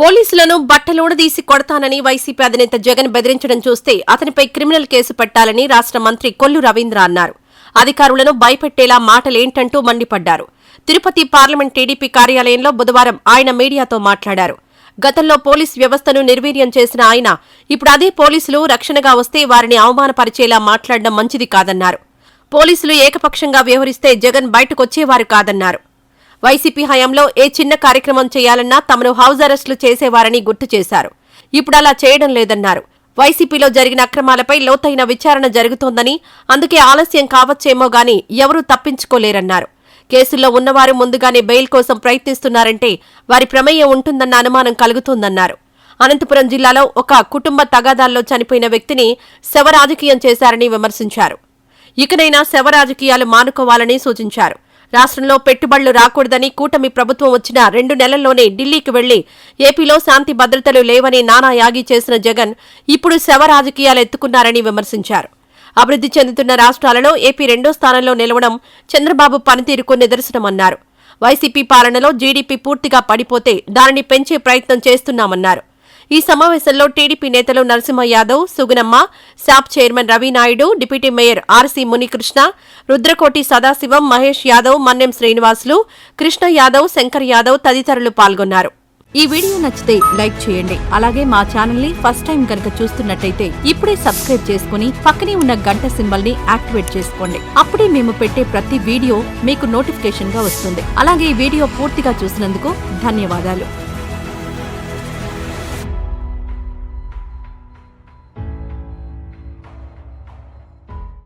పోలీసులను బట్టలోడదీసి కొడతానని వైసీపీ అధినేత జగన్ బెదిరించడం చూస్తే అతనిపై క్రిమినల్ కేసు పెట్టాలని రాష్ట్ర మంత్రి కొల్లు రవీంద్ర అన్నారు. అధికారులను భయపెట్టేలా మాటలేంటంటూ మండిపడ్డారు. తిరుపతి పార్లమెంట్ టీడీపీ కార్యాలయంలో బుధవారం ఆయన మీడియాతో మాట్లాడారు. గతంలో పోలీస్ వ్యవస్థను నిర్వీర్యం చేసిన ఆయన ఇప్పుడు అదే పోలీసులు రక్షణగా వస్తే వారిని అవమానపరిచేలా మాట్లాడడం మంచిది కాదన్నారు. పోలీసులు ఏకపక్షంగా వ్యవహరిస్తే జగన్ బయటకొచ్చేవారు కాదన్నారు. వైసీపీ హయాంలో ఏ చిన్న కార్యక్రమం చేయాలన్నా తమను హౌస్ అరెస్టులు చేసేవారని గుర్తు చేశారు. ఇప్పుడు అలా చేయడం లేదన్నారు. వైసీపీలో జరిగిన అక్రమాలపై లోతైన విచారణ జరుగుతోందని, అందుకే ఆలస్యం కావచ్చేమో గాని ఎవరూ తప్పించుకోలేరన్నారు. కేసుల్లో ఉన్నవారు ముందుగానే బెయిల్ కోసం ప్రయత్నిస్తున్నారంటే వారి ప్రమేయం ఉంటుందన్న అనుమానం కలుగుతోందన్నారు. అనంతపురం జిల్లాలో ఒక కుటుంబ తగాదాల్లో చనిపోయిన వ్యక్తిని శవ రాజకీయం చేశారని విమర్శించారు. ఇకనైనా శవ రాజకీయాలు మానుకోవాలని సూచించారు. రాష్ట్రంలో పెట్టుబడులు రాకూడదని కూటమి ప్రభుత్వం వచ్చిన 2 నెలల్లోనే ఢిల్లీకి వెళ్లి ఏపీలో శాంతి భద్రతలు లేవని నానా యాగి చేసిన జగన్ ఇప్పుడు శవ రాజకీయాలు ఎత్తుకున్నారని విమర్శించారు. అభివృద్ధి చెందుతున్న రాష్ట్రాలలో ఏపీ 2వ స్థానంలో నిలవడం చంద్రబాబు పనితీరుకు నిదర్శనమన్నారు. వైసీపీ పాలనలో జీడీపీ పూర్తిగా పడిపోతే దానిని పెంచే ప్రయత్నం చేస్తున్నామన్నారు. ఈ సమావేశంలో టీడీపీ నేతలు Narasimha Yadav, Sugunamma, SAAP chairman Ravinaidu, deputy mayor RC Munikrishna, Rudrakoti Sadasivam, Mahesh Yadav, Mannem Srinivasulu, Krishna Yadav, Shankar Yadav తదితరులు పాల్గొన్నారు. ఈ వీడియో నచ్చితే లైక్ చేయండి. అలాగే మా ఛానల్ ని ఫస్ట్ టైం కనుక చూస్తున్నట్టయితే ఇప్పుడే సబ్స్క్రైబ్ చేసుకుని పక్కనే ఉన్న గంట సింబల్ ని యాక్టివేట్ చేసుకోండి. అప్పుడే మేము పెట్టే ప్రతి వీడియో మీకు నోటిఫికేషన్ గా వస్తుంది. అలాగే ఈ వీడియో పూర్తిగా చూసినందుకు ధన్యవాదాలు.